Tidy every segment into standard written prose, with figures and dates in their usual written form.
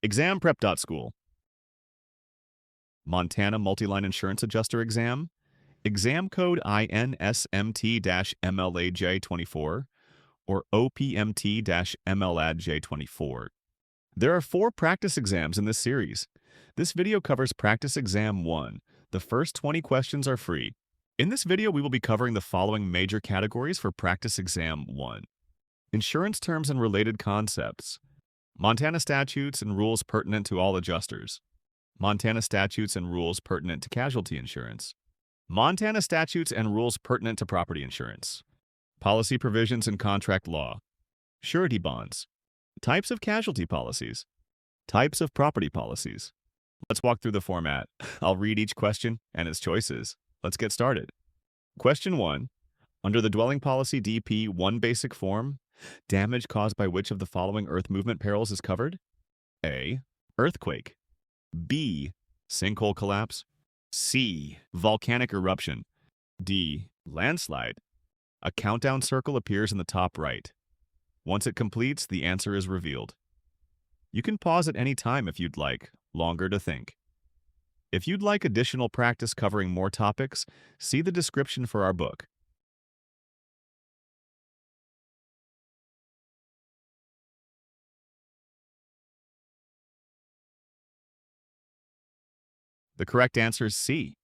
ExamPrep.School, Montana Multi-Line Insurance Adjuster Exam, exam code InsMT-MLAdj24, or OPMT-MLAdj24. There are 4 practice exams in this series. This video covers Practice Exam 1. The first 20 questions are free. In this video, we will be covering the following major categories for Practice Exam 1. Insurance terms and related concepts. Montana statutes and rules pertinent to all adjusters. Montana statutes and rules pertinent to casualty insurance. Montana statutes and rules pertinent to property insurance. Policy provisions and contract law. Surety bonds. Types of casualty policies. Types of property policies. Let's walk through the format. I'll read each question and its choices. Let's get started. Question 1. Under the dwelling policy DP 1 basic form, damage caused by which of the following earth movement perils is covered? A. Earthquake. B. Sinkhole collapse. C. Volcanic eruption. D. Landslide. A countdown circle appears in the top right. Once it completes, the answer is revealed. You can pause at any time if you'd like, longer to think. If you'd like additional practice covering more topics, see the description for our book. The correct answer is C.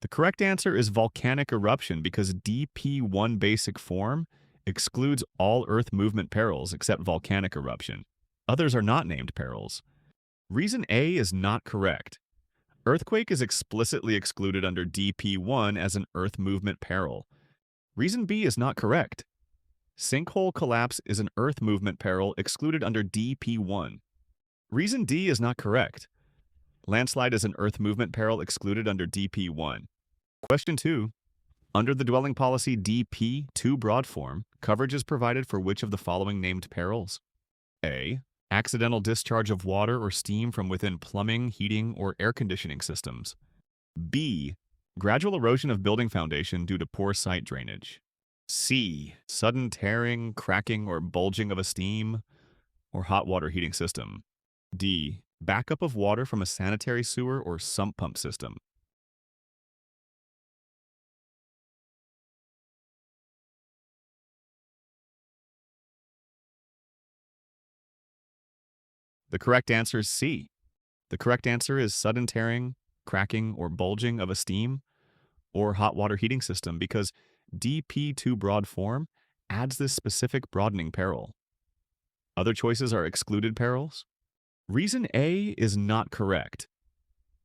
The correct answer is volcanic eruption because DP1 basic form excludes all earth movement perils except volcanic eruption. Others are not named perils. Reason A is not correct. Earthquake is explicitly excluded under DP1 as an earth movement peril. Reason B is not correct. Sinkhole collapse is an earth movement peril excluded under DP1. Reason D is not correct. Landslide is an earth movement peril excluded under DP1. Question 2. Under the dwelling policy DP2 broad form, coverage is provided for which of the following named perils? A. Accidental discharge of water or steam from within plumbing, heating, or air conditioning systems. B. Gradual erosion of building foundation due to poor site drainage. C. Sudden tearing, cracking, or bulging of a steam or hot water heating system. D. Backup of water from a sanitary sewer or sump pump system. The correct answer is C. The correct answer is sudden tearing, cracking, or bulging of a steam or hot water heating system because DP2 broad form adds this specific broadening peril. Other choices are excluded perils. Reason A is not correct.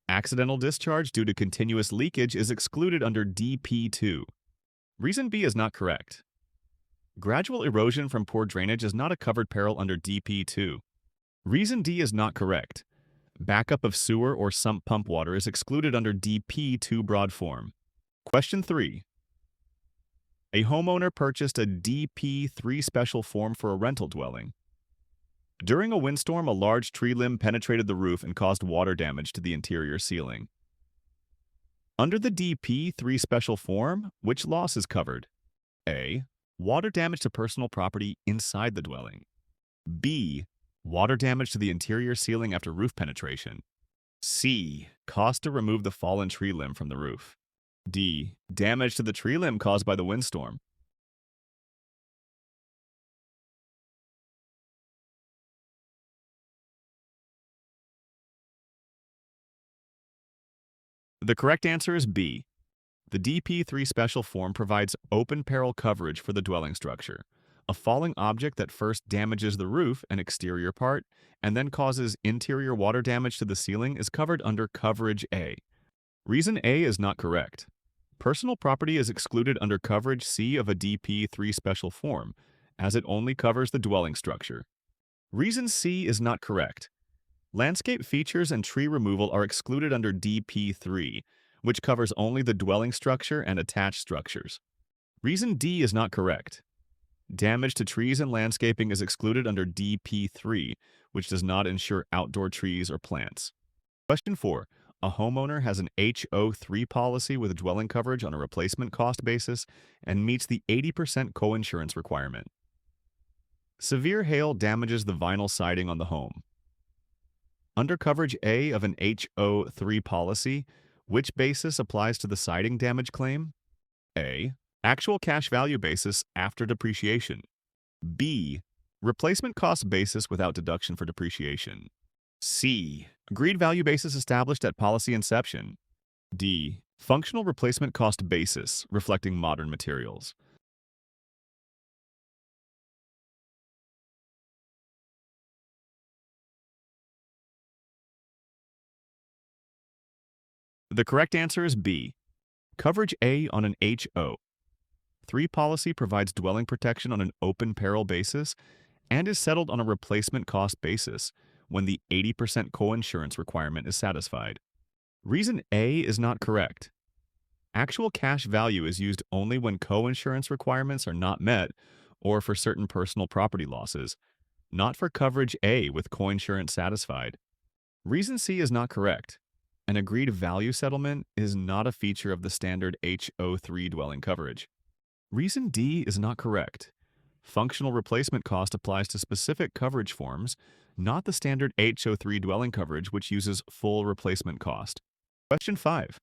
Accidental discharge due to continuous leakage is excluded under DP2. Reason B is not correct. Gradual erosion from poor drainage is not a covered peril under DP2. Reason D is not correct. Backup of sewer or sump pump water is excluded under DP2 broad form. Question 3. A homeowner purchased a DP3 special form for a rental dwelling. During a windstorm, a large tree limb penetrated the roof and caused water damage to the interior ceiling. Under the DP3 special form, which loss is covered? A. Water damage to personal property inside the dwelling. B. Water damage to the interior ceiling after roof penetration. C. Cost to remove the fallen tree limb from the roof. D. Damage to the tree limb caused by the windstorm. The correct answer is B. The DP3 special form provides open peril coverage for the dwelling structure. A falling object that first damages the roof, an exterior part, and then causes interior water damage to the ceiling is covered under Coverage A. Reason A is not correct. Personal property is excluded under Coverage C of a DP3 special form, as it only covers the dwelling structure. Reason C is not correct. Landscape features and tree removal are excluded under DP3, which covers only the dwelling structure and attached structures. Reason D is not correct. Damage to trees and landscaping is excluded under DP3, which does not insure outdoor trees or plants. Question 4. A homeowner has an HO3 policy with dwelling coverage on a replacement cost basis and meets the 80% coinsurance requirement. Severe hail damages the vinyl siding on the home. Under coverage A of an HO3 policy, which basis applies to the siding damage claim? A. Actual cash value basis after depreciation. B. Replacement cost basis without deduction for depreciation. C. Agreed value basis established at policy inception. D. Functional replacement cost basis reflecting modern materials. The correct answer is B. Coverage A on an HO3 policy provides dwelling protection on an open peril basis and is settled on a replacement cost basis when the 80% coinsurance requirement is satisfied. Reason A is not correct. Actual cash value is used only when coinsurance requirements are not met or for certain personal property losses, not for coverage A with coinsurance satisfied. Reason C is not correct. An agreed value settlement is not a feature of the standard HO3 dwelling coverage. Reason D is not correct. Functional replacement cost applies to specific coverage forms, not the standard HO3 dwelling coverage, which uses full replacement cost. Question 5.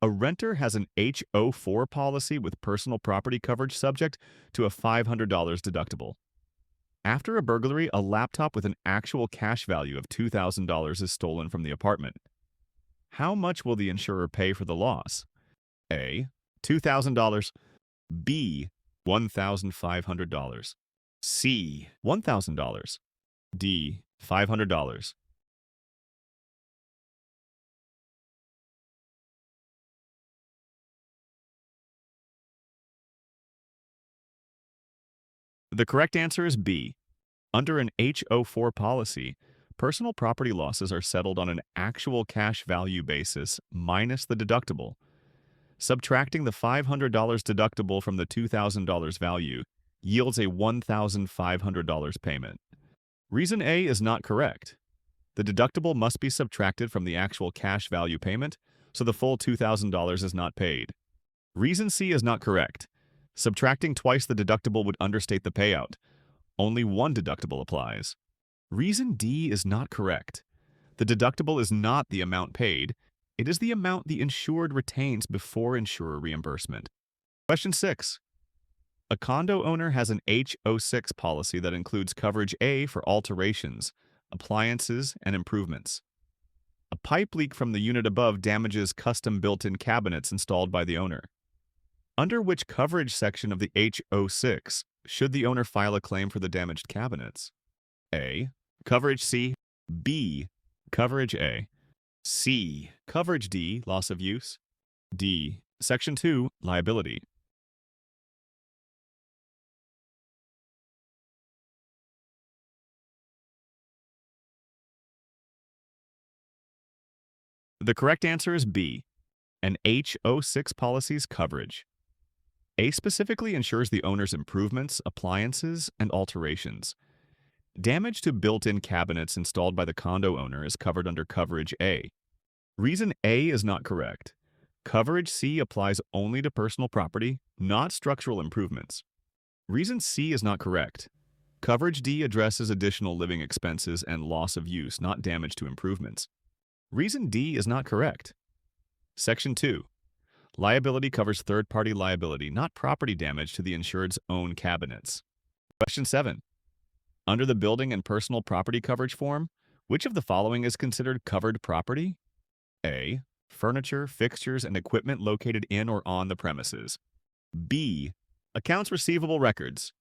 A renter has an HO4 policy with personal property coverage subject to a $500 deductible. After a burglary, a laptop with an actual cash value of $2,000 is stolen from the apartment. How much will the insurer pay for the loss? A. $2,000. B. $1,500. C. $1,000. D. $500. The correct answer is B. Under an HO4 policy, personal property losses are settled on an actual cash value basis minus the deductible. Subtracting the $500 deductible from the $2,000 value yields a $1,500 payment. Reason A is not correct. The deductible must be subtracted from the actual cash value payment, so the full $2,000 is not paid. Reason C is not correct. Subtracting twice the deductible would understate the payout. Only one deductible applies. Reason D is not correct. The deductible is not the amount paid. It is the amount the insured retains before insurer reimbursement. Question 6. A condo owner has an HO6 policy that includes coverage A for alterations, appliances, and improvements. A pipe leak from the unit above damages custom built-in cabinets installed by the owner. Under which coverage section of the HO6 should the owner file a claim for the damaged cabinets? A. Coverage C. B. Coverage A. C. Coverage D. Loss of use. D. Section 2. Liability. The correct answer is B. An HO6 policy's coverage. A specifically insures the owner's improvements, appliances, and alterations. Damage to built-in cabinets installed by the condo owner is covered under coverage A. Reason A is not correct. Coverage C applies only to personal property, not structural improvements. Reason C is not correct. Coverage D addresses additional living expenses and loss of use, not damage to improvements. Reason D is not correct. Section 2. Liability covers third-party liability, not property damage to the insured's own cabinets. Question 7. Under the building and personal property coverage form, which of the following is considered covered property? A. Furniture, fixtures, and equipment located in or on the premises. B. Accounts receivable records.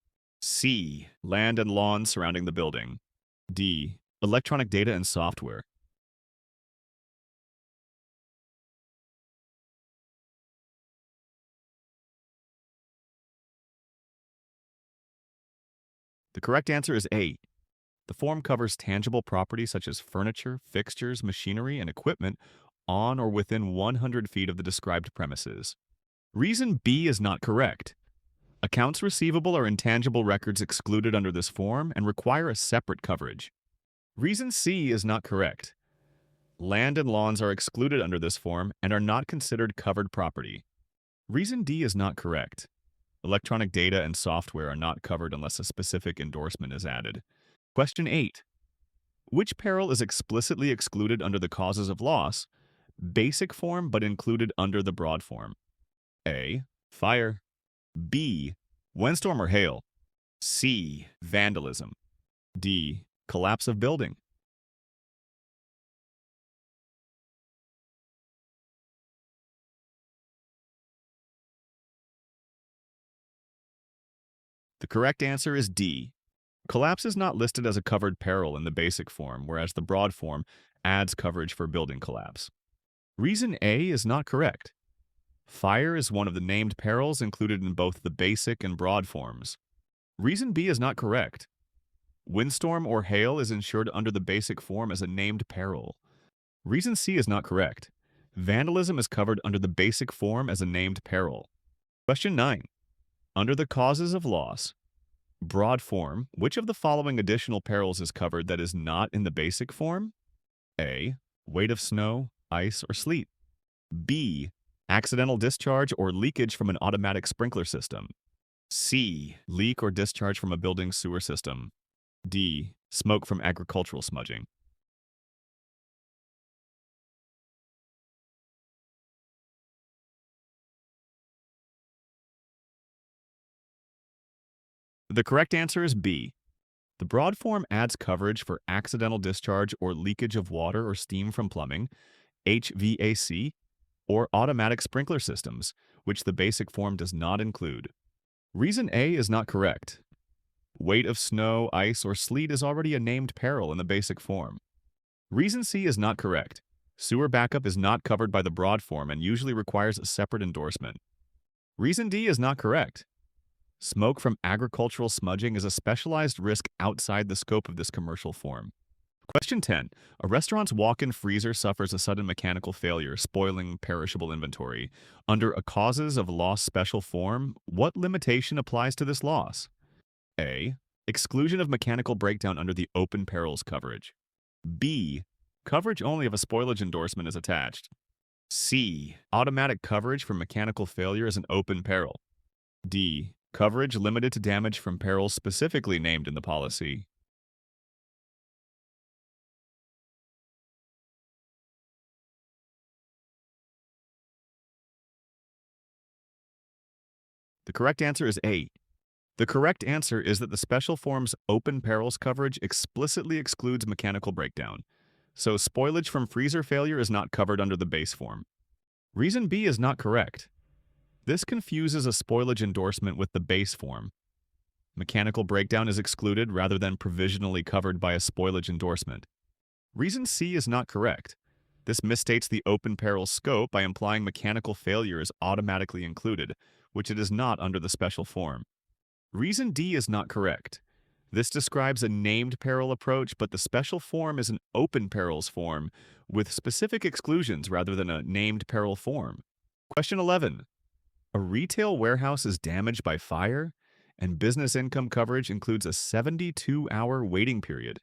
C. Land and lawns surrounding the building. D. Electronic data and software. The correct answer is A. The form covers tangible property such as furniture, fixtures, machinery, and equipment on or within 100 feet of the described premises. Reason B is not correct. Accounts receivable are intangible records excluded under this form and require a separate coverage. Reason C is not correct. Land and lawns are excluded under this form and are not considered covered property. Reason D is not correct. Electronic data and software are not covered unless a specific endorsement is added. Question 8. Which peril is explicitly excluded under the causes of loss? Basic form but included under the broad form. A. Fire. B. Windstorm or hail. C. Vandalism. D. Collapse of building. The correct answer is D. Collapse is not listed as a covered peril in the basic form, whereas the broad form adds coverage for building collapse. Reason A is not correct. Fire is one of the named perils included in both the basic and broad forms. Reason B is not correct. Windstorm or hail is insured under the basic form as a named peril. Reason C is not correct. Vandalism is covered under the basic form as a named peril. Question 9. Under the causes of loss, broad form, which of the following additional perils is covered that is not in the basic form? A. Weight of snow, ice, or sleet. B. Accidental discharge or leakage from an automatic sprinkler system. C. Leak or discharge from a building sewer system. D. Smoke from agricultural smudging. The correct answer is B. The broad form adds coverage for accidental discharge or leakage of water or steam from plumbing, HVAC, or automatic sprinkler systems, which the basic form does not include. Reason A is not correct. Weight of snow, ice, or sleet is already a named peril in the basic form. Reason C is not correct. Sewer backup is not covered by the broad form and usually requires a separate endorsement. Reason D is not correct. Smoke from agricultural smudging is a specialized risk outside the scope of this commercial form. Question 10. A restaurant's walk-in freezer suffers a sudden mechanical failure, spoiling perishable inventory. Under a causes of loss special form, what limitation applies to this loss? A. Exclusion of mechanical breakdown under the open perils coverage. B. Coverage only if a spoilage endorsement is attached. C. Automatic coverage for mechanical failure is an open peril. D. Coverage limited to damage from perils specifically named in the policy. The correct answer is A. The correct answer is that the special form's open perils coverage explicitly excludes mechanical breakdown, so spoilage from freezer failure is not covered under the base form. Reason B is not correct. This confuses a spoilage endorsement with the base form. Mechanical breakdown is excluded rather than provisionally covered by a spoilage endorsement. Reason C is not correct. This misstates the open perils scope by implying mechanical failure is automatically included, which it is not under the special form. Reason D is not correct. This describes a named peril approach, but the special form is an open perils form with specific exclusions rather than a named peril form. Question 11. A retail warehouse is damaged by fire, and business income coverage includes a 72-hour waiting period.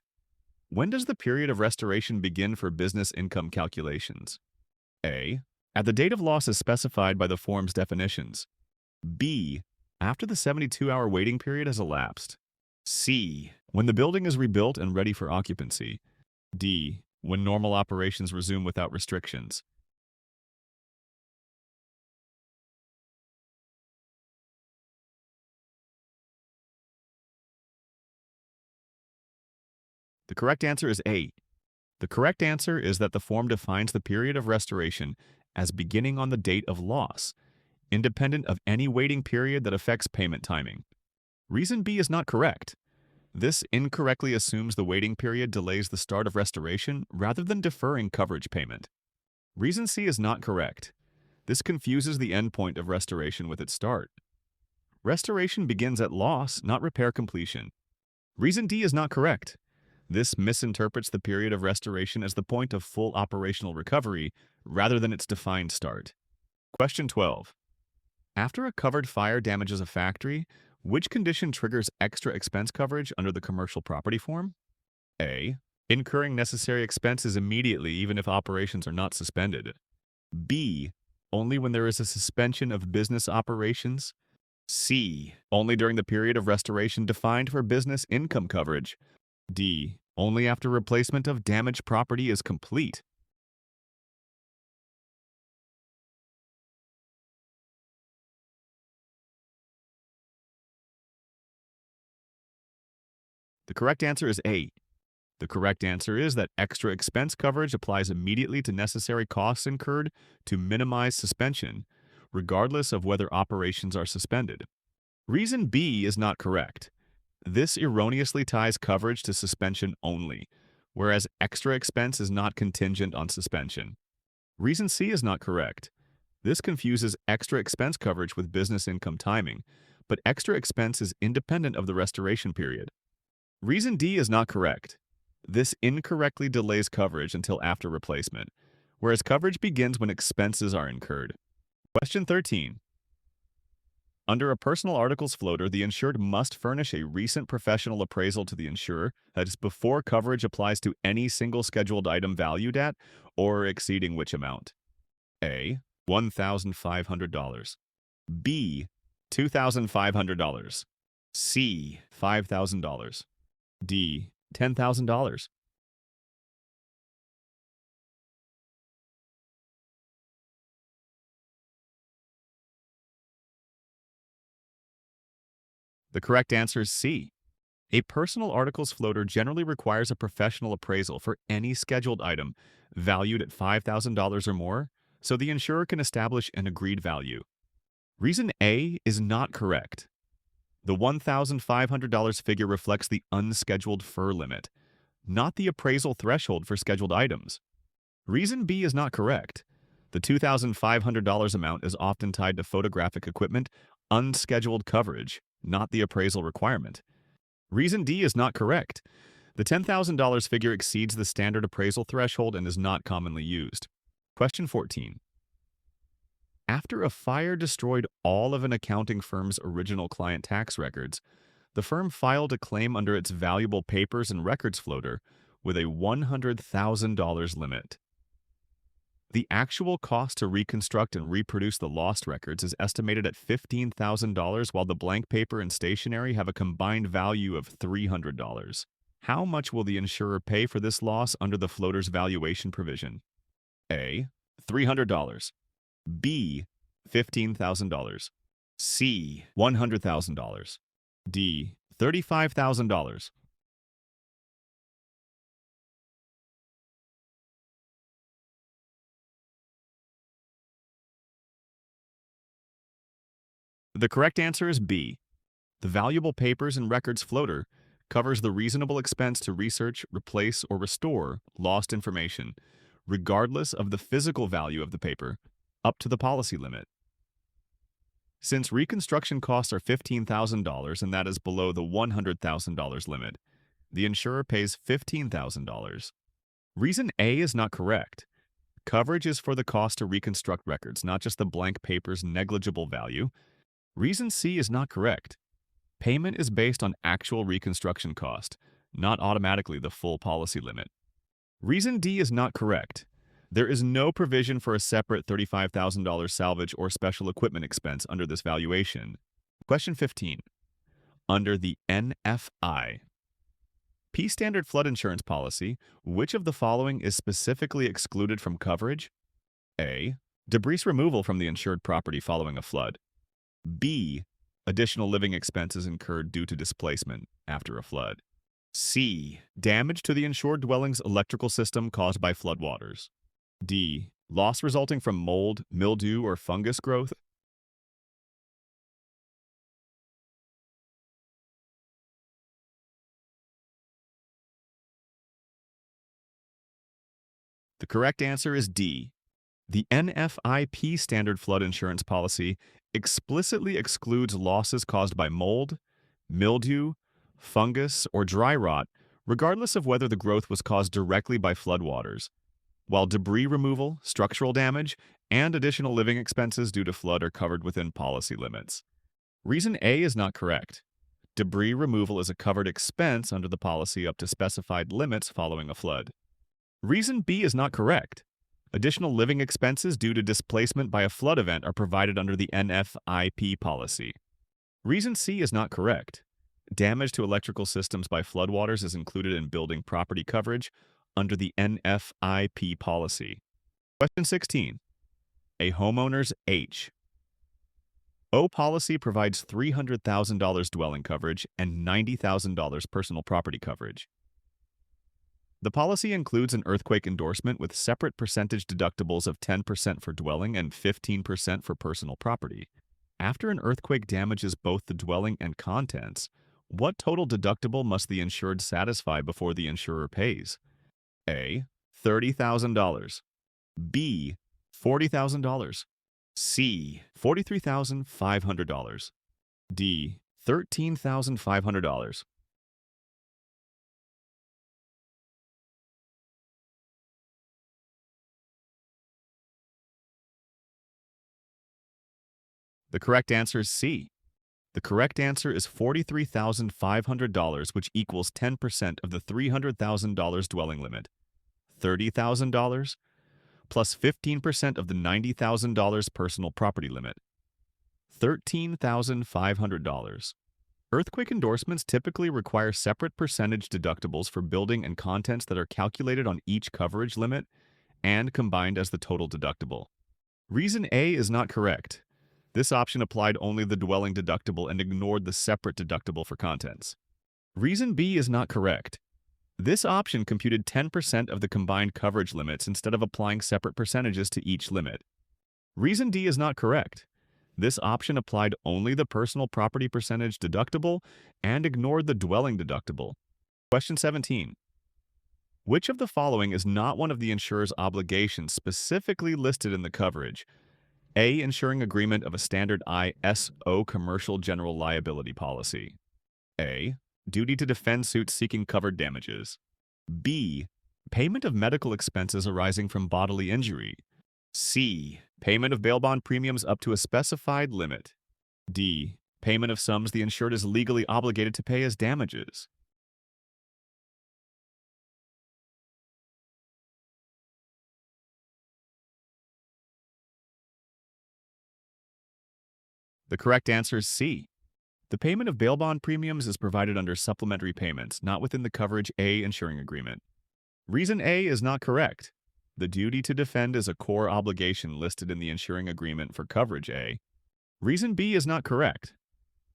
When does the period of restoration begin for business income calculations? A. At the date of loss as specified by the form's definitions. B. After the 72-hour waiting period has elapsed. C. When the building is rebuilt and ready for occupancy. D. When normal operations resume without restrictions. The correct answer is A. The correct answer is that the form defines the period of restoration as beginning on the date of loss, independent of any waiting period that affects payment timing. Reason B is not correct. This incorrectly assumes the waiting period delays the start of restoration rather than deferring coverage payment. Reason C is not correct. This confuses the endpoint of restoration with its start. Restoration begins at loss, not repair completion. Reason D is not correct. This misinterprets the period of restoration as the point of full operational recovery rather than its defined start. Question 12. After a covered fire damages a factory, which condition triggers extra expense coverage under the commercial property form? A. Incurring necessary expenses immediately even if operations are not suspended. B. Only when there is a suspension of business operations. C. Only during the period of restoration defined for business income coverage. D. only after replacement of damaged property is complete. The correct answer is A. The correct answer is that extra expense coverage applies immediately to necessary costs incurred to minimize suspension, regardless of whether operations are suspended. Reason B is not correct. This erroneously ties coverage to suspension only, whereas extra expense is not contingent on suspension. Reason C is not correct. This confuses extra expense coverage with business income timing, but extra expense is independent of the restoration period. Reason D is not correct. This incorrectly delays coverage until after replacement, whereas coverage begins when expenses are incurred. Question 13. Under a personal articles floater, the insured must furnish a recent professional appraisal to the insurer that is before coverage applies to any single scheduled item valued at or exceeding which amount. A. $1,500. B. $2,500. C. $5,000. D. $10,000. The correct answer is C. A personal articles floater generally requires a professional appraisal for any scheduled item valued at $5,000 or more, so the insurer can establish an agreed value. Reason A is not correct. The $1,500 figure reflects the unscheduled FIR limit, not the appraisal threshold for scheduled items. Reason B is not correct. The $2,500 amount is often tied to photographic equipment, unscheduled coverage, not the appraisal requirement. Reason D is not correct. The $10,000 figure exceeds the standard appraisal threshold and is not commonly used. Question 14. After a fire destroyed all of an accounting firm's original client tax records, the firm filed a claim under its valuable papers and records floater with a $100,000 limit. The actual cost to reconstruct and reproduce the lost records is estimated at $15,000, while the blank paper and stationery have a combined value of $300. How much will the insurer pay for this loss under the floater's valuation provision? A. $300. B. $15,000. C. $100,000. D. $35,000. The correct answer is B. The valuable papers and records floater covers the reasonable expense to research, replace, or restore lost information, regardless of the physical value of the paper, up to the policy limit. Since reconstruction costs are $15,000 and that is below the $100,000 limit, the insurer pays $15,000. Reason A is not correct. Coverage is for the cost to reconstruct records, not just the blank paper's negligible value. Reason C is not correct. Payment is based on actual reconstruction cost, not automatically the full policy limit. Reason D is not correct. There is no provision for a separate $35,000 salvage or special equipment expense under this valuation. Question 15. Under the NFI P standard flood insurance policy, which of the following is specifically excluded from coverage? A. Debris removal from the insured property following a flood. B. Additional living expenses incurred due to displacement after a flood. C. Damage to the insured dwelling's electrical system caused by floodwaters. D. Loss resulting from mold, mildew, or fungus growth. The correct answer is D. The NFIP standard flood insurance policy explicitly excludes losses caused by mold, mildew, fungus, or dry rot, regardless of whether the growth was caused directly by floodwaters, while debris removal, structural damage, and additional living expenses due to flood are covered within policy limits. Reason A is not correct. Debris removal is a covered expense under the policy up to specified limits following a flood. Reason B is not correct. Additional living expenses due to displacement by a flood event are provided under the NFIP policy. Reason C is not correct. Damage to electrical systems by floodwaters is included in building property coverage under the NFIP policy. Question 16. A homeowner's H. O policy provides $300,000 dwelling coverage and $90,000 personal property coverage. The policy includes an earthquake endorsement with separate percentage deductibles of 10% for dwelling and 15% for personal property. After an earthquake damages both the dwelling and contents, what total deductible must the insured satisfy before the insurer pays? A. $30,000. B. $40,000. C. $43,500. D. $13,500. The correct answer is C. The correct answer is $43,500, which equals 10% of the $300,000 dwelling limit. $30,000 plus 15% of the $90,000 personal property limit. $13,500. Earthquake endorsements typically require separate percentage deductibles for building and contents that are calculated on each coverage limit and combined as the total deductible. Reason A is not correct. This option applied only the dwelling deductible and ignored the separate deductible for contents. Reason B is not correct. This option computed 10% of the combined coverage limits instead of applying separate percentages to each limit. Reason D is not correct. This option applied only the personal property percentage deductible and ignored the dwelling deductible. Question 17. Which of the following is not one of the insurer's obligations specifically listed in the coverage? A. Insuring agreement of a standard ISO commercial general liability policy. A. Duty to defend suits seeking covered damages. B. Payment of medical expenses arising from bodily injury. C. Payment of bail bond premiums up to a specified limit. D. Payment of sums the insured is legally obligated to pay as damages. The correct answer is C. The payment of bail bond premiums is provided under supplementary payments, not within the coverage A insuring agreement. Reason A is not correct. The duty to defend is a core obligation listed in the insuring agreement for coverage A. Reason B is not correct.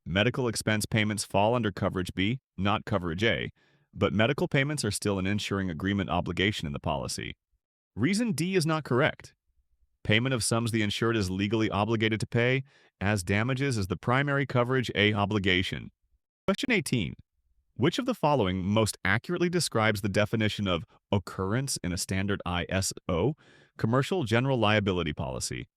Medical expense payments fall under coverage B, not coverage A, but medical payments are still an insuring agreement obligation in the policy. Reason D is not correct. Payment of sums the insured is legally obligated to pay as damages is the primary coverage A obligation. Question 18. Which of the following most accurately describes the definition of occurrence in a standard ISO commercial general liability policy?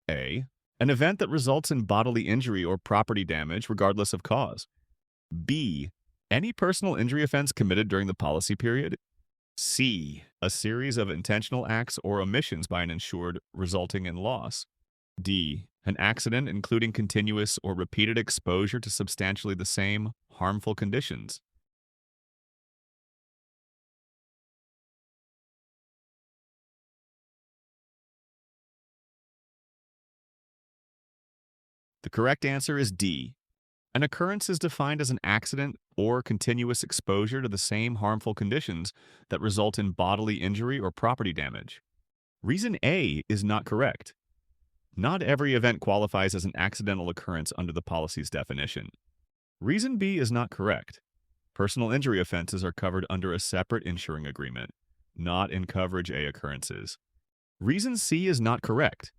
A. An event that results in bodily injury or property damage regardless of cause. B. Any personal injury offense committed during the policy period. C. A series of intentional acts or omissions by an insured resulting in loss. D. An accident including continuous or repeated exposure to substantially the same harmful conditions. The correct answer is D. An occurrence is defined as an accident or continuous exposure to the same harmful conditions that result in bodily injury or property damage. Reason A is not correct. Not every event qualifies as an accidental occurrence under the policy's definition. Reason B is not correct. Personal injury offenses are covered under a separate insuring agreement, not in coverage A occurrences. Reason C is not correct.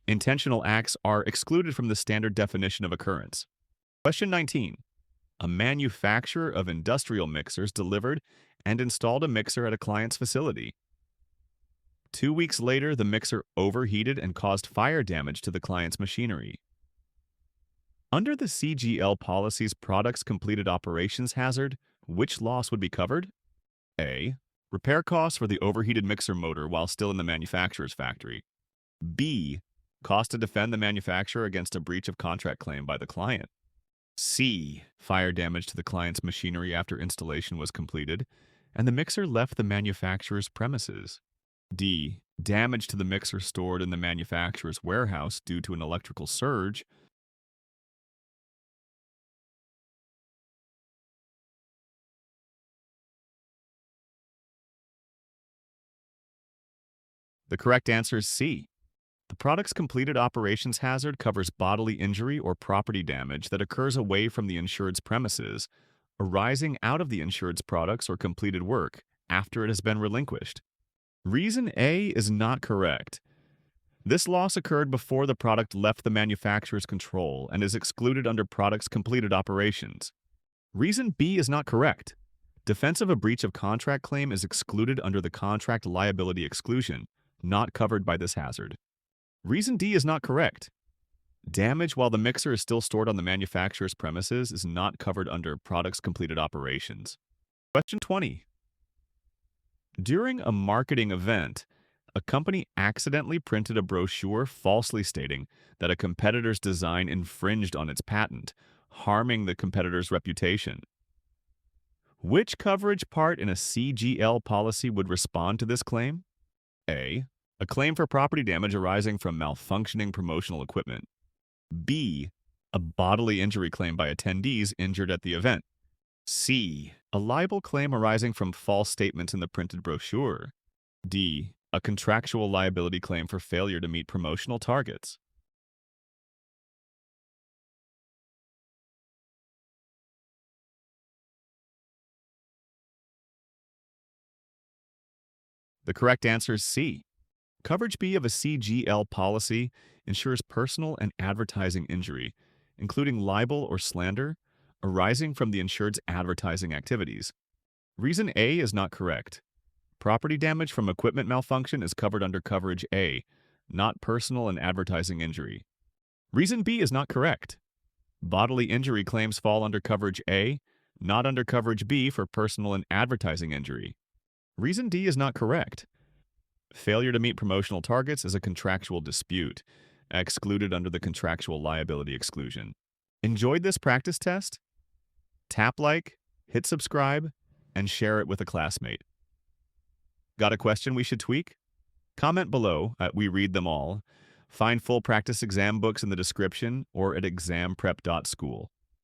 Intentional acts are excluded from the standard definition of occurrence. Question 19. A manufacturer of industrial mixers delivered and installed a mixer at a client's facility. 2 weeks later, the mixer overheated and caused fire damage to the client's machinery. Under the CGL policy's products completed operations hazard, which loss would be covered? A. Repair costs for the overheated mixer motor while still in the manufacturer's factory. B. Cost to defend the manufacturer against a breach of contract claim by the client. C. Fire damage to the client's machinery after installation was completed, and the mixer left the manufacturer's premises. D. Damage to the mixer stored in the manufacturer's warehouse due to an electrical surge. The correct answer is C. The product's completed operations hazard covers bodily injury or property damage that occurs away from the insured's premises, arising out of the insured's products or completed work after it has been relinquished. Reason A is not correct. This loss occurred before the product left the manufacturer's control and is excluded under product's completed operations. Reason B is not correct. Defense of a breach of contract claim is excluded under the contract liability exclusion, not covered by this hazard. Reason D is not correct. Damage while the mixer is still stored on the manufacturer's premises is not covered under product's completed operations. Question 20. During a marketing event, a company accidentally printed a brochure falsely stating that a competitor's design infringed on its patent, harming the competitor's reputation. Which coverage part in a CGL policy would respond to this claim? A. A claim for property damage arising from malfunctioning promotional equipment. B. A bodily injury claim by attendees injured at the event. C. A libel claim arising from false statements in the printed brochure. D. A contractual liability claim for failure to meet promotional targets. The correct answer is C. Coverage B of a CGL policy insures personal and advertising injury, including libel or slander, arising from the insured's advertising activities. Reason A is not correct. Property damage from equipment malfunction is covered under coverage A, not personal and advertising injury. Reason B is not correct. Bodily injury claims fall under coverage A, not under coverage B for personal and advertising injury. Reason D is not correct. Failure to meet promotional targets is a contractual dispute, excluded under the contractual liability exclusion. Enjoyed this practice test? Tap like, hit subscribe, and share it with a classmate. Got a question we should tweak? Comment below We Read Them All. Find full practice exam books in the description or at ExamPrep.School.